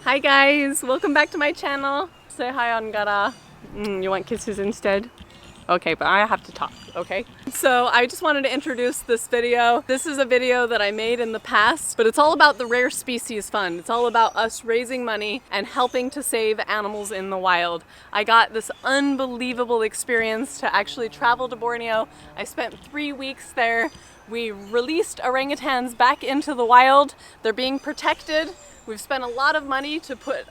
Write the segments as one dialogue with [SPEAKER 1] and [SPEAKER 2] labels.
[SPEAKER 1] Hi guys, welcome back to my channel. Say hi on Gara. You want kisses instead? Okay, but I have to talk, okay? So I just wanted to introduce this video. This is a video that I made in the past, but it's all about the Rare Species Fund. It's all about us raising money and helping to save animals in the wild. I got this unbelievable experience to actually travel to Borneo. I spent 3 weeks there. We released orangutans back into the wild. They're being protected. We've spent a lot of money to put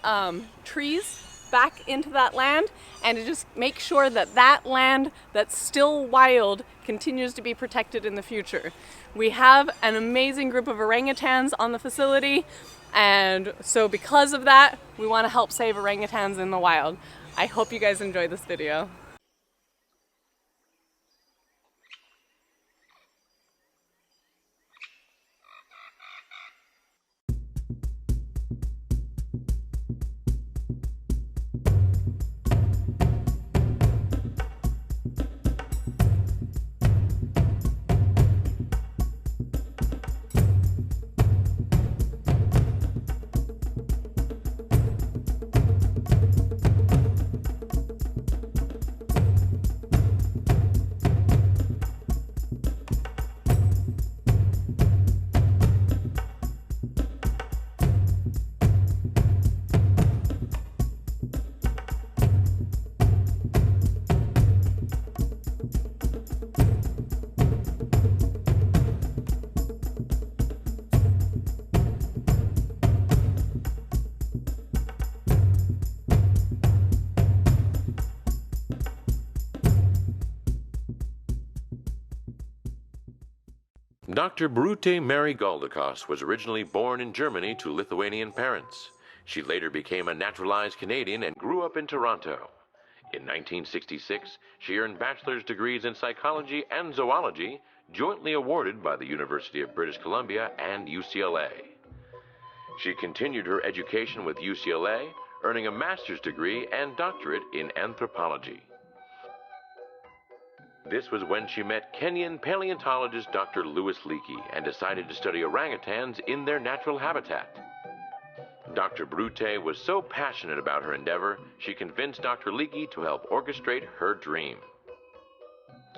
[SPEAKER 1] trees back into that land and to just make sure that that land that's still wild continues to be protected in the future. We have an amazing group of orangutans on the facility, and so because of that, we want to help save orangutans in the wild. I hope you guys enjoy this video.
[SPEAKER 2] Dr. Brute Mary Galdakos was originally born in Germany to Lithuanian parents. She later became a naturalized Canadian and grew up in Toronto. In 1966, she earned bachelor's degrees in psychology and zoology, jointly awarded by the University of British Columbia and UCLA. She continued her education with UCLA, earning a master's degree and doctorate in anthropology. This was when she met Kenyan paleontologist Dr. Louis Leakey and decided to study orangutans in their natural habitat. Dr. Brute was so passionate about her endeavor, she convinced Dr. Leakey to help orchestrate her dream.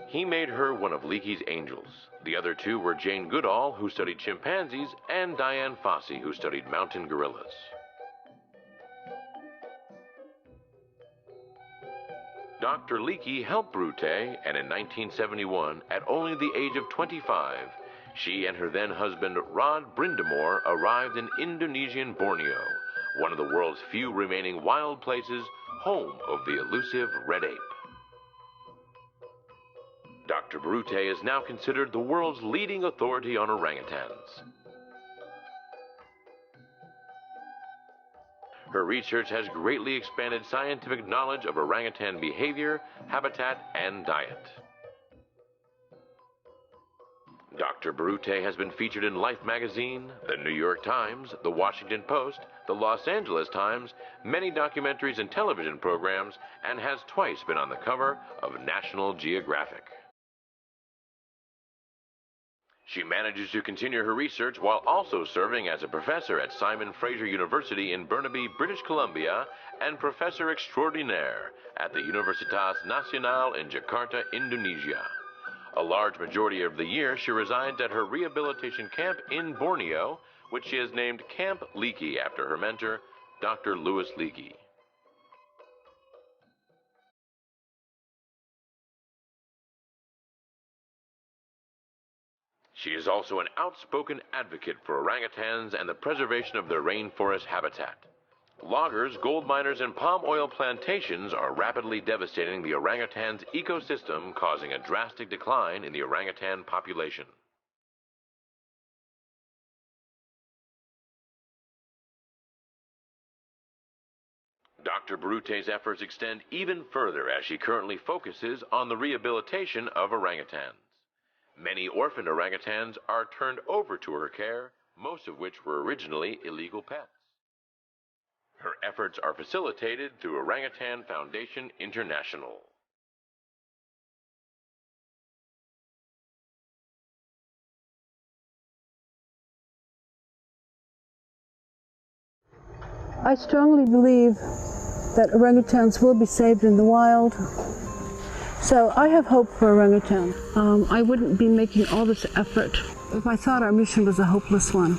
[SPEAKER 2] He made her one of Leakey's angels. The other two were Jane Goodall, who studied chimpanzees, and Diane Fossey, who studied mountain gorillas. Dr. Leakey helped Brute, and in 1971, at only the age of 25, she and her then-husband Rod Brindamore arrived in Indonesian Borneo, one of the world's few remaining wild places, home of the elusive red ape. Dr. Brute is now considered the world's leading authority on orangutans. Her research has greatly expanded scientific knowledge of orangutan behavior, habitat, and diet. Dr. Brute has been featured in Life magazine, the New York Times, the Washington Post, the Los Angeles Times, many documentaries and television programs, and has twice been on the cover of National Geographic. She manages to continue her research while also serving as a professor at Simon Fraser University in Burnaby, British Columbia, and professor extraordinaire at the Universitas Nasional in Jakarta, Indonesia. A large majority of the year, she resides at her rehabilitation camp in Borneo, which she has named Camp Leakey after her mentor, Dr. Louis Leakey. She is also an outspoken advocate for orangutans and the preservation of their rainforest habitat. Loggers, gold miners, and palm oil plantations are rapidly devastating the orangutan's ecosystem, causing a drastic decline in the orangutan population. Dr. Brute's efforts extend even further as she currently focuses on the rehabilitation of orangutans. Many orphaned orangutans are turned over to her care, most of which were originally illegal pets. Her efforts are facilitated through Orangutan Foundation International.
[SPEAKER 3] I strongly believe that orangutans will be saved in the wild. So I have hope for orangutan. I wouldn't be making all this effort if I thought our mission was a hopeless one.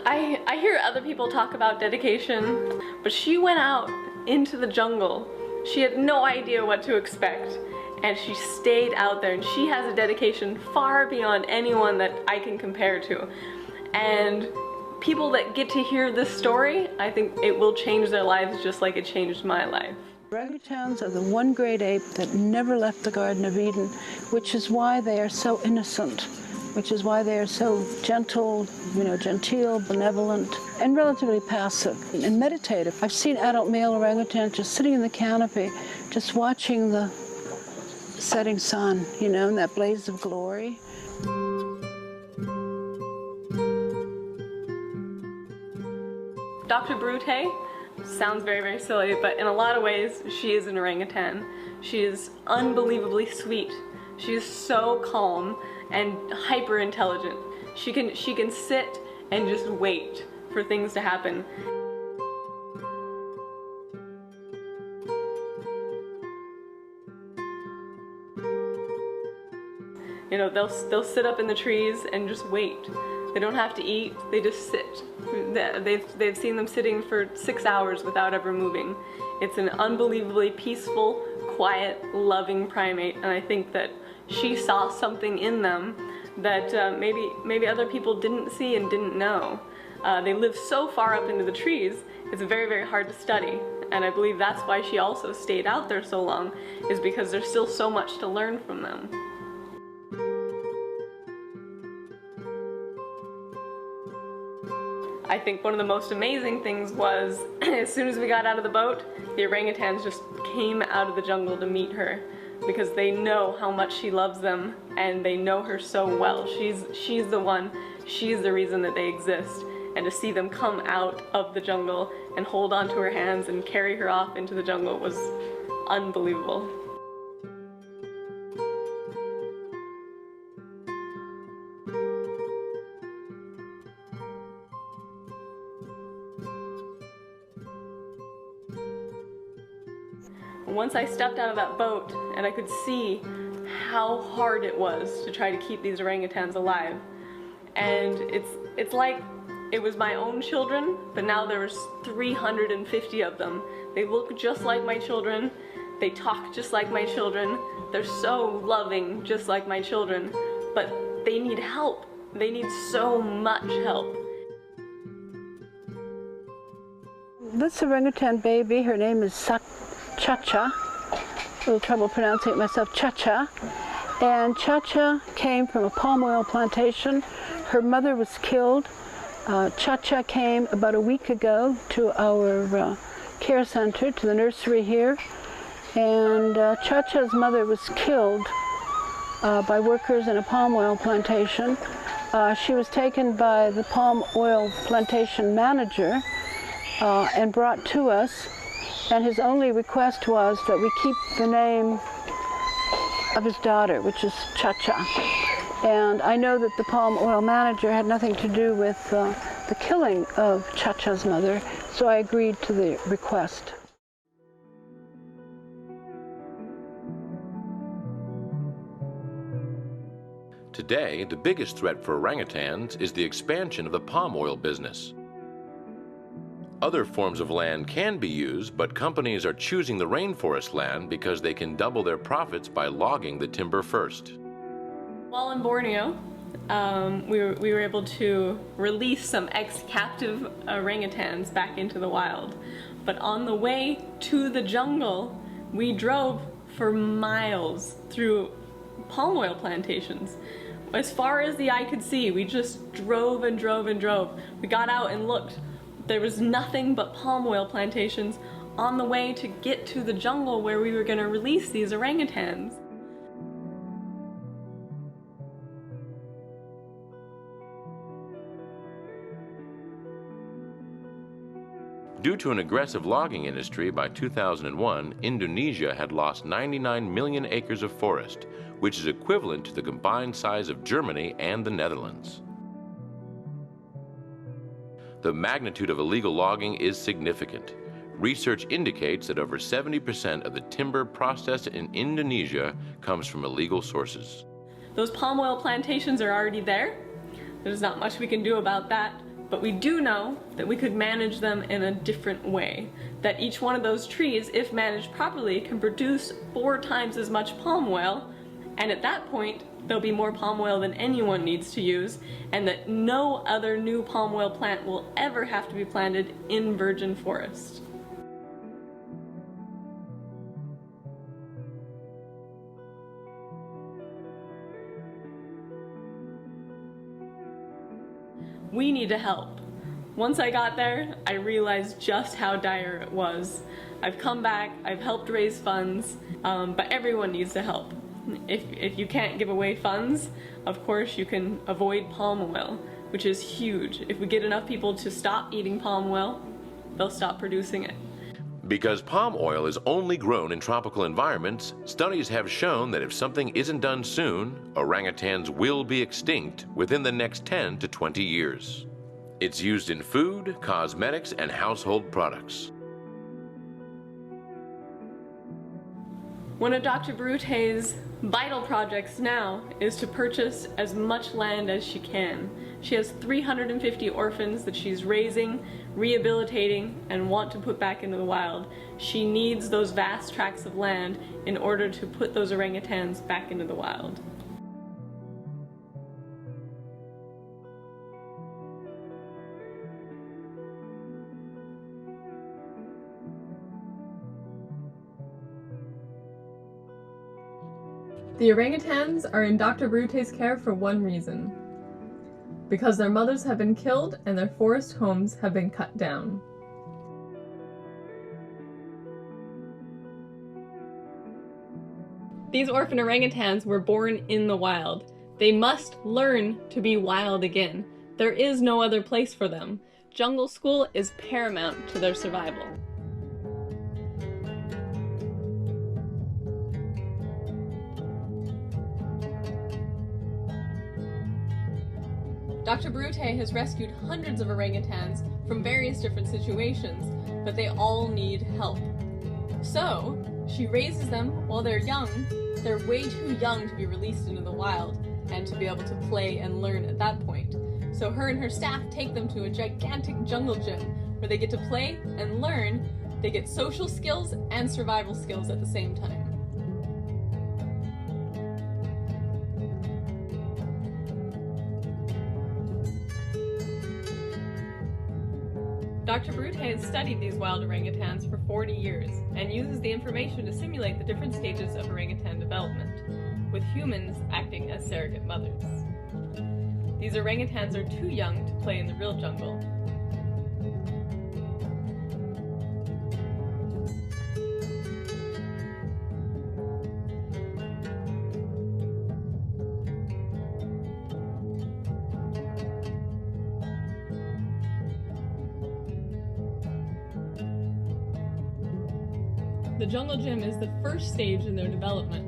[SPEAKER 1] I hear other people talk about dedication, but she went out into the jungle. She had no idea what to expect, and she stayed out there, and she has a dedication far beyond anyone that I can compare to. And people that get to hear this story, I think it will change their lives just like it changed my life.
[SPEAKER 3] Orangutans are the one great ape that never left the Garden of Eden, which is why they are so innocent, which is why they are so gentle, genteel, benevolent, and relatively passive and meditative. I've seen adult male orangutans just sitting in the canopy, just watching the setting sun, in that blaze of glory.
[SPEAKER 1] Dr. Brute sounds very, very silly, but in a lot of ways, she is an orangutan. She is unbelievably sweet. She is so calm and hyper intelligent. She can sit and just wait for things to happen. They'll sit up in the trees and just wait. They don't have to eat, they just sit. They've seen them sitting for 6 hours without ever moving. It's an unbelievably peaceful, quiet, loving primate, and I think that she saw something in them that maybe other people didn't see and didn't know. They live so far up into the trees, it's very, very hard to study. And I believe that's why she also stayed out there so long, is because there's still so much to learn from them. I think one of the most amazing things was, as soon as we got out of the boat, the orangutans just came out of the jungle to meet her, because they know how much she loves them, and they know her so well. She's the one, she's the reason that they exist. And to see them come out of the jungle and hold onto her hands and carry her off into the jungle was unbelievable. Once I stepped out of that boat and I could see how hard it was to try to keep these orangutans alive. And it's like it was my own children, but now there was 350 of them. They look just like my children. They talk just like my children. They're so loving, just like my children. But they need help. They need so much help.
[SPEAKER 3] This orangutan baby, her name is Cha-Cha. A little trouble pronouncing it myself, Cha-Cha. And Cha-Cha came from a palm oil plantation. Her mother was killed. Cha-Cha came about a week ago to our care center, to the nursery here. And Cha-Cha's mother was killed by workers in a palm oil plantation. She was taken by the palm oil plantation manager and brought to us. And his only request was that we keep the name of his daughter, which is Cha-Cha. And I know that the palm oil manager had nothing to do with the killing of Cha-Cha's mother, so I agreed to the request.
[SPEAKER 2] Today, the biggest threat for orangutans is the expansion of the palm oil business. Other forms of land can be used, but companies are choosing the rainforest land because they can double their profits by logging the timber first.
[SPEAKER 1] While in Borneo, we were able to release some ex-captive orangutans back into the wild. But on the way to the jungle, we drove for miles through palm oil plantations. As far as the eye could see, we just drove and drove and drove. We got out and looked. There was nothing but palm oil plantations on the way to get to the jungle where we were going to release these orangutans.
[SPEAKER 2] Due to an aggressive logging industry, by 2001, Indonesia had lost 99 million acres of forest, which is equivalent to the combined size of Germany and the Netherlands. the magnitude of illegal logging is significant. Research indicates that over 70% of the timber processed in Indonesia comes from illegal sources.
[SPEAKER 1] Those palm oil plantations are already there. There's not much we can do about that, but we do know that we could manage them in a different way. That each one of those trees, if managed properly, can produce 4 times as much palm oil, and at that point, there'll be more palm oil than anyone needs to use, and that no other new palm oil plant will ever have to be planted in virgin forest. We need to help. Once I got there, I realized just how dire it was. I've come back, I've helped raise funds, but everyone needs to help. If you can't give away funds, of course you can avoid palm oil, which is huge. If we get enough people to stop eating palm oil, they'll stop producing it.
[SPEAKER 2] Because palm oil is only grown in tropical environments, studies have shown that if something isn't done soon, orangutans will be extinct within the next 10 to 20 years. It's used in food, cosmetics, and household products.
[SPEAKER 1] One of Dr. Brute's vital projects now is to purchase as much land as she can. She has 350 orphans that she's raising, rehabilitating, and want to put back into the wild. She needs those vast tracts of land in order to put those orangutans back into the wild. The orangutans are in Dr. Brute's care for one reason: because their mothers have been killed and their forest homes have been cut down. These orphan orangutans were born in the wild. They must learn to be wild again. There is no other place for them. Jungle school is paramount to their survival. Dr. Brute has rescued hundreds of orangutans from various different situations, but they all need help. So, she raises them while they're young. They're way too young to be released into the wild and to be able to play and learn at that point. So her and her staff take them to a gigantic jungle gym where they get to play and learn. They get social skills and survival skills at the same time. Dr. Brute has studied these wild orangutans for 40 years and uses the information to simulate the different stages of orangutan development, with humans acting as surrogate mothers. These orangutans are too young to play in the real jungle. The jungle gym is the first stage in their development.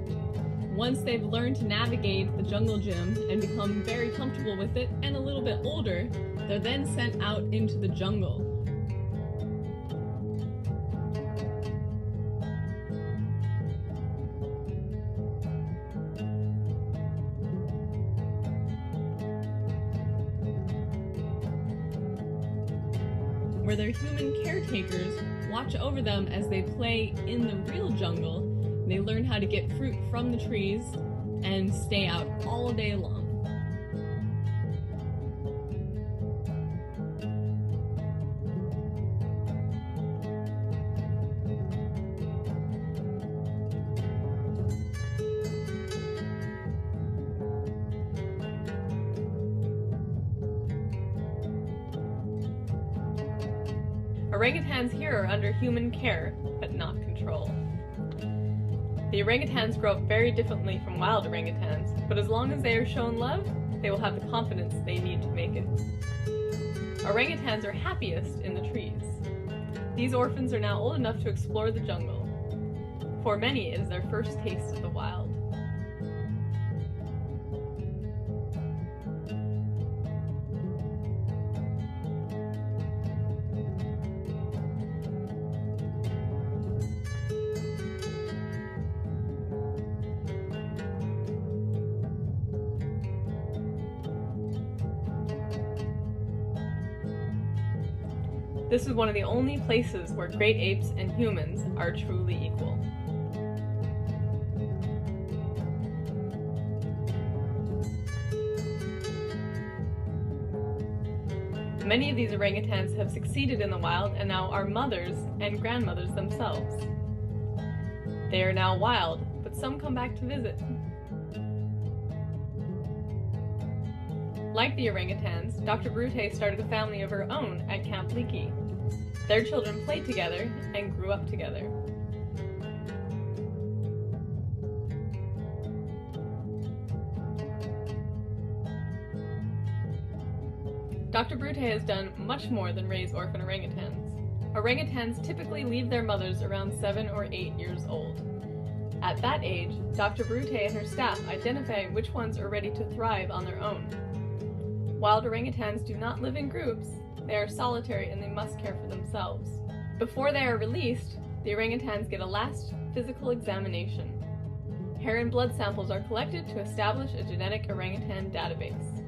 [SPEAKER 1] Once they've learned to navigate the jungle gym and become very comfortable with it and a little bit older, they're then sent out into the jungle. Where their human caretakers watch over them as they play in the real jungle. They learn how to get fruit from the trees and stay out all day long. Orangutans here are under human care, but not control. The orangutans grow up very differently from wild orangutans, but as long as they are shown love, they will have the confidence they need to make it. Orangutans are happiest in the trees. These orphans are now old enough to explore the jungle. For many, it is their first taste of the wild. This is one of the only places where great apes and humans are truly equal. Many of these orangutans have succeeded in the wild and now are mothers and grandmothers themselves. They are now wild, but some come back to visit. Like the orangutans, Dr. Brute started a family of her own at Camp Leakey. Their children played together and grew up together. Dr. Brute has done much more than raise orphan orangutans. Orangutans typically leave their mothers around 7 or 8 years old. At that age, Dr. Brute and her staff identify which ones are ready to thrive on their own. Wild orangutans do not live in groups, they are solitary and they must care for themselves. Before they are released, the orangutans get a last physical examination. Hair and blood samples are collected to establish a genetic orangutan database.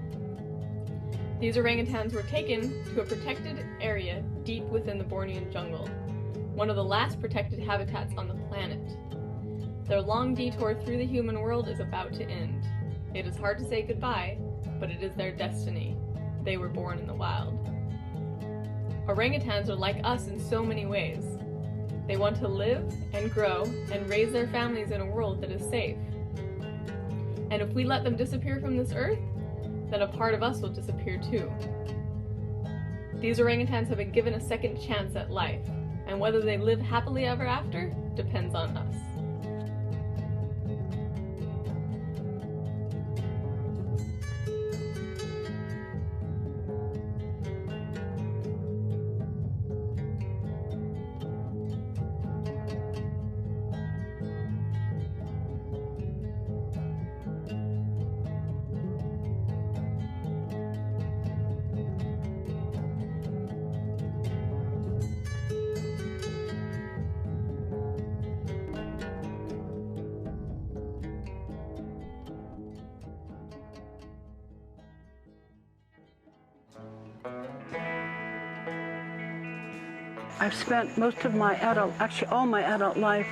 [SPEAKER 1] These orangutans were taken to a protected area deep within the Bornean jungle, one of the last protected habitats on the planet. Their long detour through the human world is about to end. It is hard to say goodbye, but it is their destiny. They were born in the wild. Orangutans are like us in so many ways. They want to live and grow and raise their families in a world that is safe. And if we let them disappear from this earth, then a part of us will disappear too. These orangutans have been given a second chance at life, and whether they live happily ever after depends on us.
[SPEAKER 3] I've spent most of my actually all my adult life,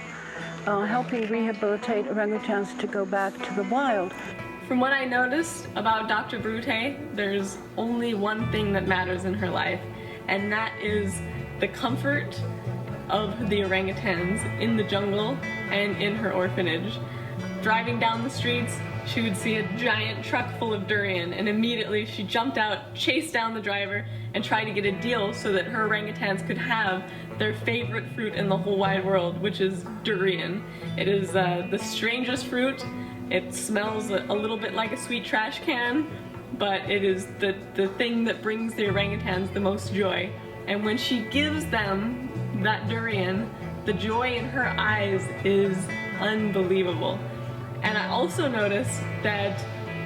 [SPEAKER 3] helping rehabilitate orangutans to go back to the wild.
[SPEAKER 1] From what I noticed about Dr. Brute, there's only one thing that matters in her life, and that is the comfort of the orangutans in the jungle and in her orphanage. Driving down the streets, she would see a giant truck full of durian, and immediately she jumped out, chased down the driver, and tried to get a deal so that her orangutans could have their favorite fruit in the whole wide world, which is durian. It is the strangest fruit. It smells a little bit like a sweet trash can, but it is the thing that brings the orangutans the most joy. And when she gives them that durian, the joy in her eyes is unbelievable. And I also noticed that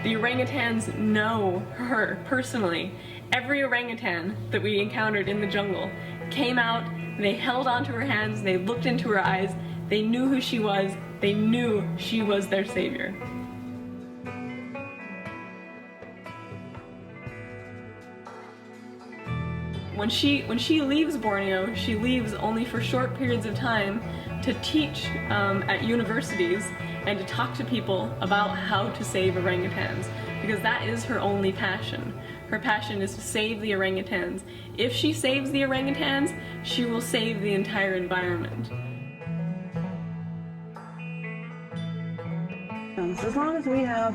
[SPEAKER 1] the orangutans know her personally. Every orangutan that we encountered in the jungle came out, they held onto her hands, they looked into her eyes, they knew who she was, they knew she was their savior. When she leaves Borneo, she leaves only for short periods of time to teach at universities and to talk to people about how to save orangutans, because that is her only passion. Her passion is to save the orangutans. If she saves the orangutans, she will save the entire environment.
[SPEAKER 3] As long as we have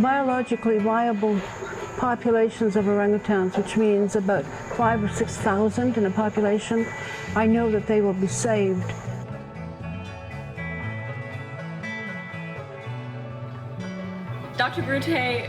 [SPEAKER 3] biologically viable populations of orangutans, which means about 5,000 or 6,000 in a population, I know that they will be saved.
[SPEAKER 1] Dr. Brute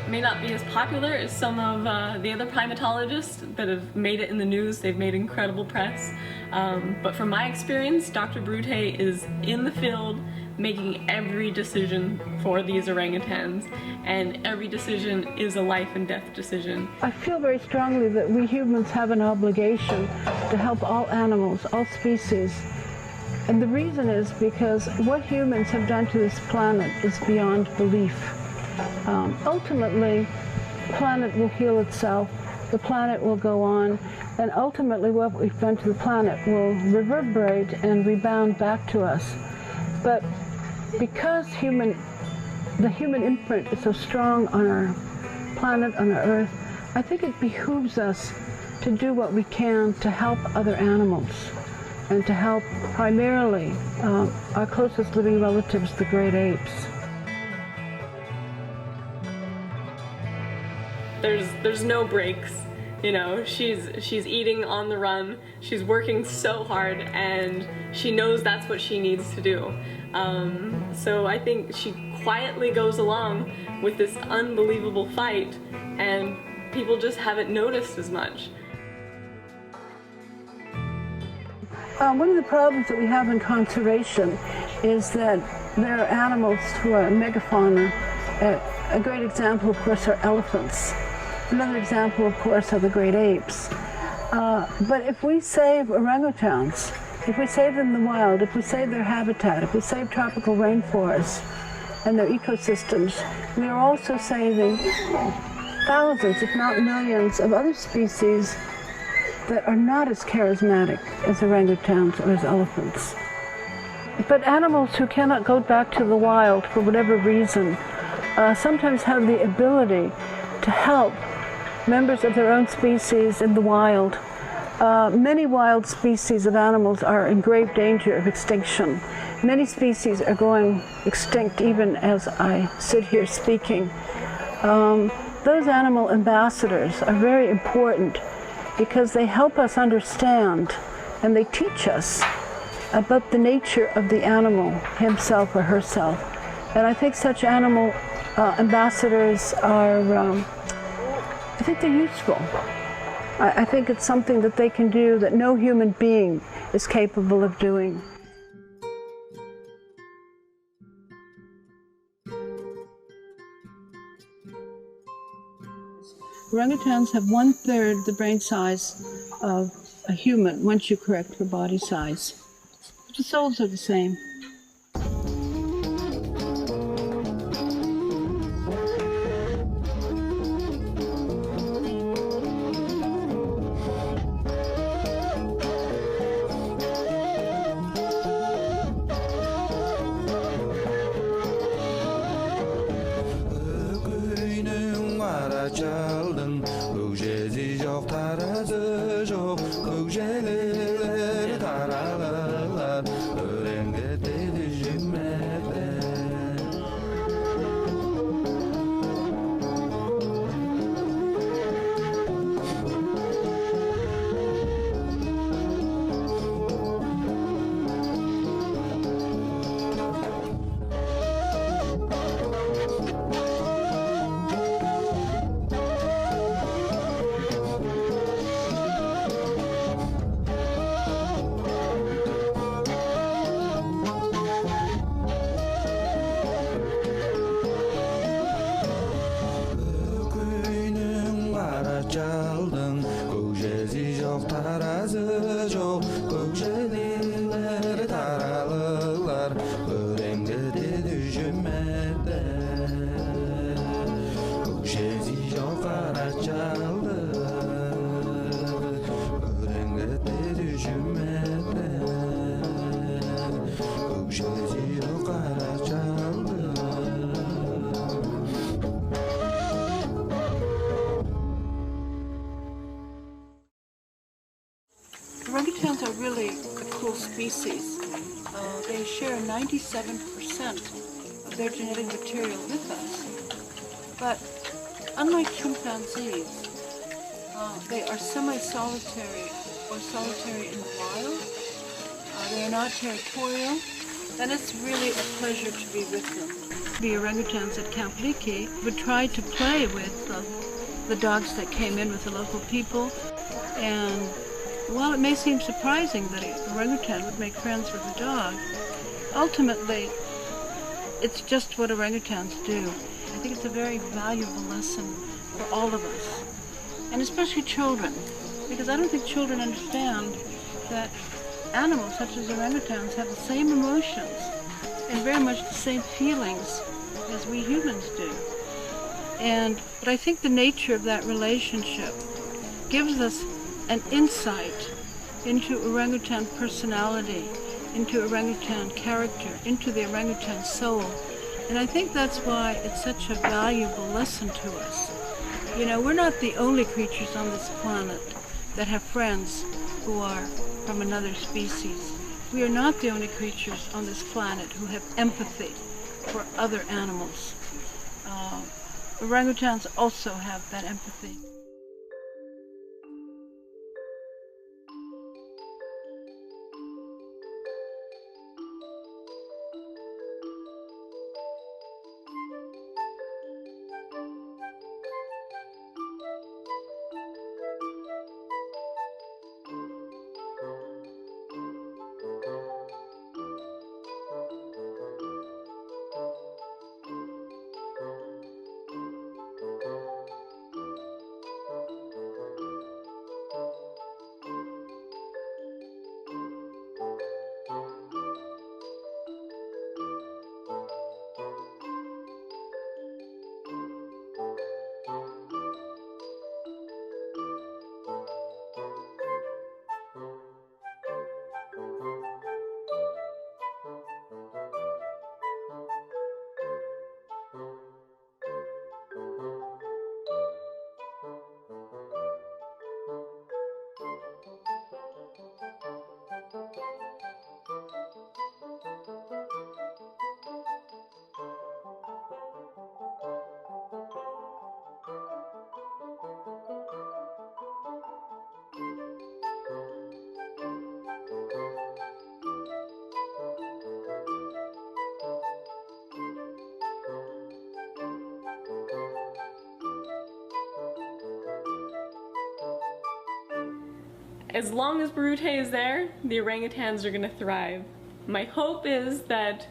[SPEAKER 1] may not be as popular as some of the other primatologists that have made it in the news. They've made incredible press. But from my experience, Dr. Brute is in the field making every decision for these orangutans, and every decision is a life and death decision.
[SPEAKER 3] I feel very strongly that we humans have an obligation to help all animals, all species. And the reason is because what humans have done to this planet is beyond belief. Ultimately, the planet will heal itself, the planet will go on, And ultimately what we've done to the planet will reverberate and rebound back to us. But because the human imprint is so strong on our planet, on our Earth, I think it behooves us to do what we can to help other animals and to help primarily our closest living relatives, the great apes.
[SPEAKER 1] There's no breaks, you know. She's eating on the run. She's working so hard, and she knows that's what she needs to do. So I think she quietly goes along with this unbelievable fight, and people just haven't noticed as much.
[SPEAKER 3] One of the problems that we have in conservation is that there are animals who are megafauna. A great example, of course, are elephants. Another example, of course, are the great apes. But if we save orangutans, if we save them in the wild, if we save their habitat, if we save tropical rainforests and their ecosystems, we are also saving thousands, if not millions, of other species that are not as charismatic as orangutans or as elephants. But animals who cannot go back to the wild for whatever reason sometimes have the ability to help members of their own species in the wild. Many wild species of animals are in grave danger of extinction. Many species are going extinct even as I sit here speaking. Those animal ambassadors are very important because they help us understand and they teach us about the nature of the animal, himself or herself. And I think such animal ambassadors are, I think they're useful. I think it's something that they can do that no human being is capable of doing. Orangutans have 1/3 the brain size of a human once you correct for body size. The souls are the same. Orangutans are really a cool species. They share 97% of their genetic material with us. But unlike chimpanzees, they are semi-solitary or solitary in the wild. They are not territorial, and it's really a pleasure to be with them. The orangutans at Camp Leakey would try to play with the dogs that came in with the local people, and while it may seem surprising that an orangutan would make friends with a dog, ultimately, it's just what orangutans do. I think it's a very valuable lesson for all of us, and especially children, because I don't think children understand that animals such as orangutans have the same emotions and very much the same feelings as we humans do. But I think the nature of that relationship gives us an insight into orangutan personality, into orangutan character, into the orangutan soul. And I think that's why it's such a valuable lesson to us. You know, we're not the only creatures on this planet that have friends who are from another species. We are not the only creatures on this planet who have empathy for other animals. Orangutans also have that empathy.
[SPEAKER 1] As long as Brute is there, the orangutans are gonna thrive. My hope is that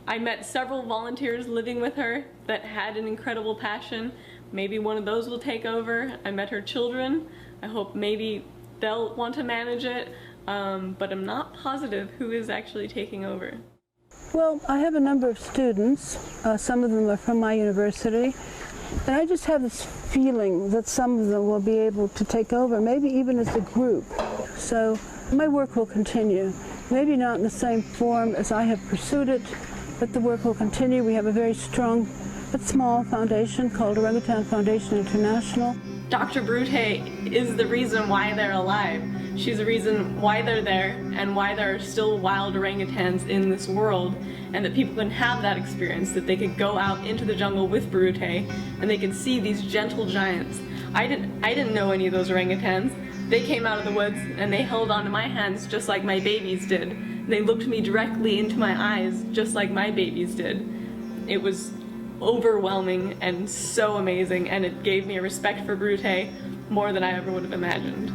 [SPEAKER 1] I met several volunteers living with her that had an incredible passion. Maybe one of those will take over. I met her children. I hope maybe they'll want to manage it, but I'm not positive who is actually taking over.
[SPEAKER 3] Well, I have a number of students. Some of them are from my university. And I just have this feeling that some of them will be able to take over, maybe even as a group. So my work will continue. Maybe not in the same form as I have pursued it, but the work will continue. We have a very strong but small foundation called Orangutan Foundation International.
[SPEAKER 1] Dr. Brute is the reason why they're alive. She's the reason why they're there and why there are still wild orangutans in this world, and that people can have that experience, that they could go out into the jungle with Brute and they can see these gentle giants. I didn't know any of those orangutans. They came out of the woods and they held onto my hands just like my babies did. They looked me directly into my eyes just like my babies did. It was overwhelming and so amazing, and it gave me a respect for Brute more than I ever would have imagined.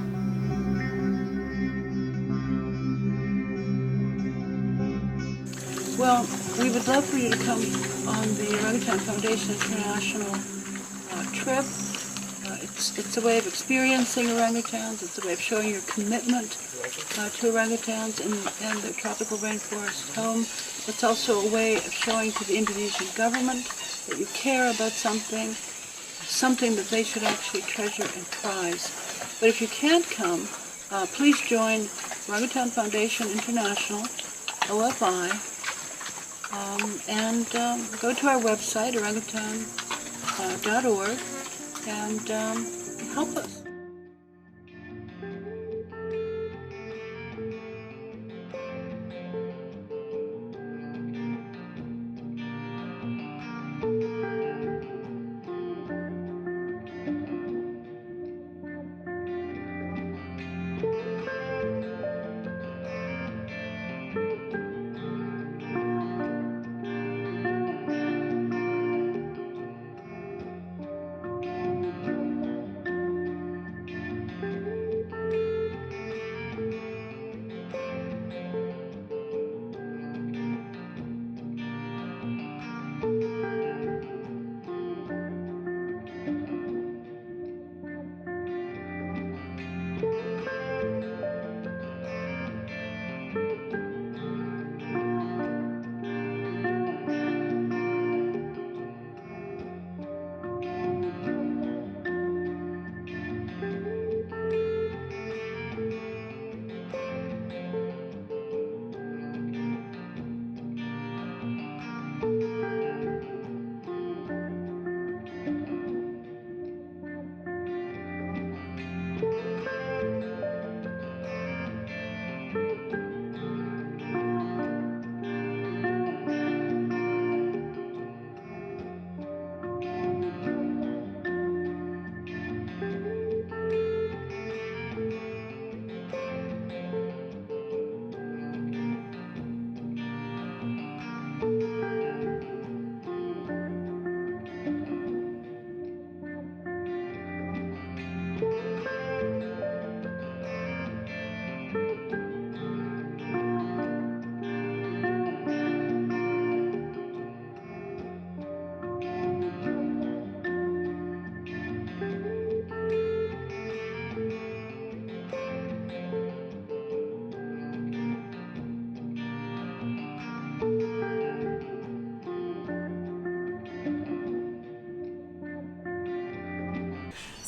[SPEAKER 3] Well, we would love for you to come on the Orangutan Foundation International trip. It's a way of experiencing orangutans. It's a way of showing your commitment to orangutans and their tropical rainforest home. It's also a way of showing to the Indonesian government that you care about something that they should actually treasure and prize. But if you can't come, please join Orangutan Foundation International, OFI, and go to our website, orangutan.org, and help us.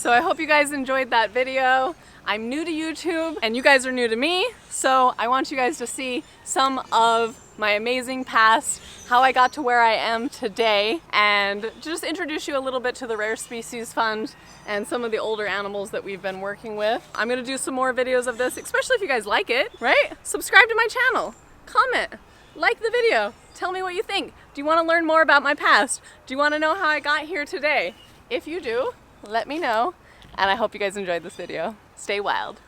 [SPEAKER 1] So I hope you guys enjoyed that video. I'm new to YouTube and you guys are new to me, so I want you guys to see some of my amazing past, how I got to where I am today, and just introduce you a little bit to the Rare Species Fund and some of the older animals that we've been working with. I'm gonna do some more videos of this, especially if you guys like it, right? Subscribe to my channel, comment, like the video, tell me what you think. Do you want to learn more about my past? Do you want to know how I got here today? If you do, let me know, and I hope you guys enjoyed this video. Stay wild.